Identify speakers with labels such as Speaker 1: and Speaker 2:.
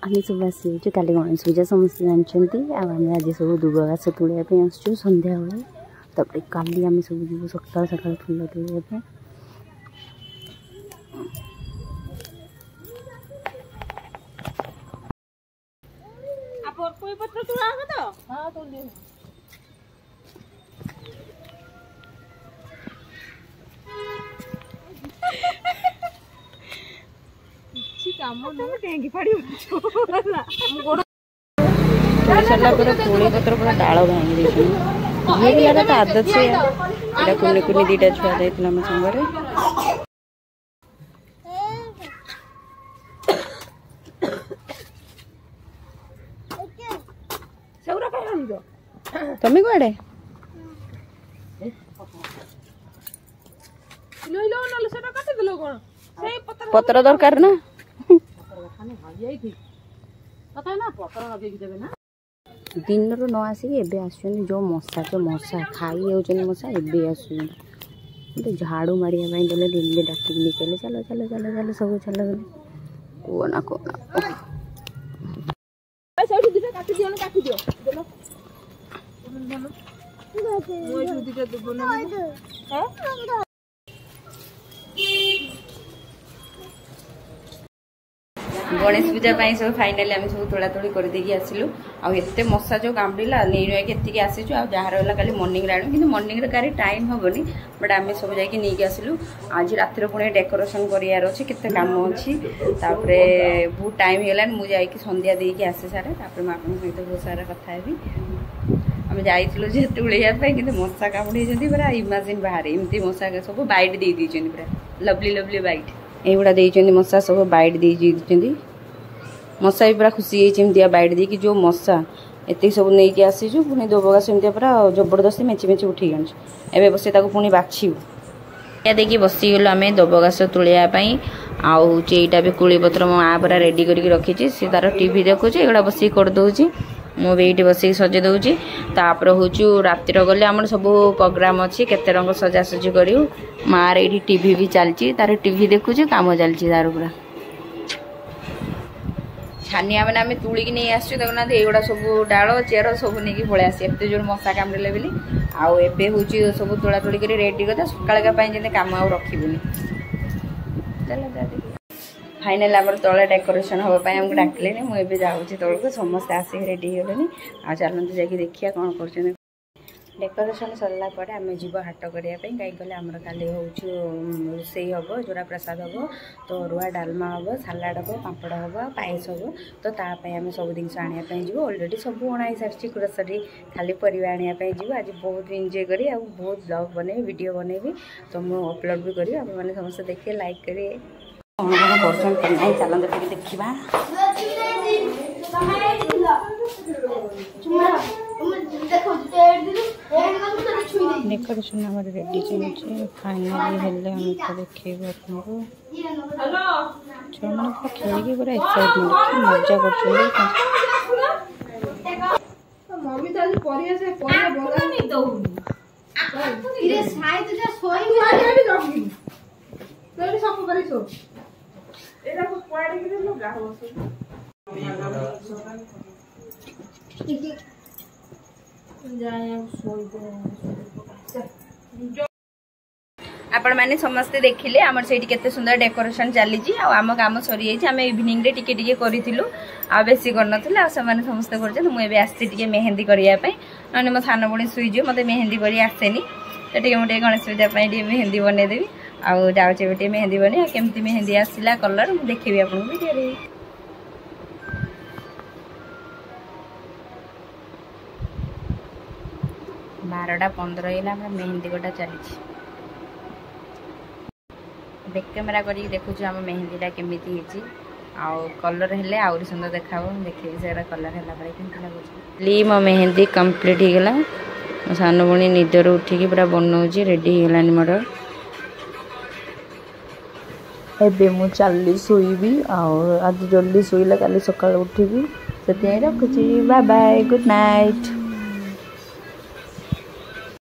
Speaker 1: आम सब आसी काली गणेश पूजा समस्त जानते आम आज सब दुब घास तोड़ापी आसु सन्ध्या बेले तापर काली आम सब जीव सकाल सकाल फुल तोड़ापी कोड़ी पत्र पूरा डाल भांगी झील तो आदत से कुनी कुनी दीटा छुआ जाता आम सांगे तमें कड़े पत्र दरकार ना दिन रू न आसिक जो मशा खाई मशा एवं आस झाड़ू मारिया देले डेली डाकिक निकले चलो चलो चलो चलो सब चल कहना कहना गणेश पूजा सब फाइनाली आम सब तोड़ा तोड़ी करदे आसलु आते मशा जो कामुड़ा नहीं नुआकी आसीचु आ जहाँ रहा खाली मर्निंग आनु कि मर्निंग कारी टाइम हेनी बट आम सब जाकि आसलु आज रातिर पुणी डेकोरेशन करार अच्छे केते काम अच्छी बहुत टाइम है मुझे संध्या देकी आसे सारे सहित बहुत सारा कथा आम जाइलु जे तुड़ापी कि मशा कामुड़ी पूरा इमाजिन बाहर एमती मशा सब बाइट दे पूरा लवली लवली बाइट एगुड़ा मशा सब बाइट दे मशा भी पूरा खुशी होती बाइट दे कि जो मशा एत सब नहीं आसीचु पुणी दोबगा सेमती पूरा जबरदस्ती मेची मेची उठी आनु एवं बस पुणी बाछू देखिए बसीगलु आम दोबगास तुड़ापी आईटा भी कोड़ी पत्र मो आ पूरा रेडी करके रखी सी तार टीवी देखुचे एगुड़ा बस करदे मुझे बस सजे दूसरी तापर हूँ रातिर गले आम सब प्रोग्राम अच्छी केते रंग सजासजी करूँ मार ये टीवी भी चलती तार टीवी देखुचे काम चलती तार पूरा छानिया मैंने आम तुलिकी नहीं आसुना युवा सब डाल चेयर सब नहीं पलि आस एत जोर मशा कामुड़े बोली आए हूँ सब तोड़ा तोड़ी कर रेडी करता सकाल काम आ रखी फाइनाल आम तले डेकोरेशन हाँपाई आमको डाकिले मुझे जाऊँगी तौक समस्ते आसिक रेडी होगले आ चलते जाकि देखिए कौन कर डेकोरेशन सरला आम जीव हाट करने कहीं आमर खाली हूँ रोसई हम जोरा प्रसाद हम तो अरुआ डालमा हम सालाड हम पापड़ हम पायस हम तो तापाई आम सब जिन आने जीव अलरेडी सब अणाई सारी ग्रोसरी खाली परिवा आने जीव आज बहुत एंजॉय करी बहुत ब्लॉग बने वीडियो बनैबी तो मुझे अपलोड भी करी आप मैंने समस्त देखिए लाइक करिए कौन करना चलते देखा डेकोरेशन हमारे रेडी चलते फाइनाली हेल्ले हम तो देखेबू आपको छुआ खेल पूरा एक्साइटमेंट मजा आपण मैंने समस्ते देखिले आमर से केते सुंदर डेकोरेशन चली आम काम सरी जाइए आम इवनिंग रे टिके टिके करिथिलु आ बेसी करनथिले आ माने समस्ते करछन मु एबे आस्ती टिके मेहंदी करिया पई नने मो सानो बणी सुई जो मते मेहंदी करी आसेनी तो टिके मु टिके गणेश पूजा पई टिके मेहंदी बने देबी आ जाउचे बेटे मेहंदी बने केमती मेहंदी आसिला कलर मु देखिबी आपन वीडियो रे 12:15 है मेहंदी गोटा चली बैक कैमेरा कर देखु आम मेहंदीटा केमी कलर हेले आउरी सुंदर देखा देखिए से कलर है मो मेहंदी कंप्लीट हो गला मो सान भणी निदर उठिकी पूरा बनाऊँ रेडी हो गलानी मोर एबे मु चली शोबी आज जल्दी शोला काली सकाल उठिकी से रखुची बाय बाय गुड नाइट।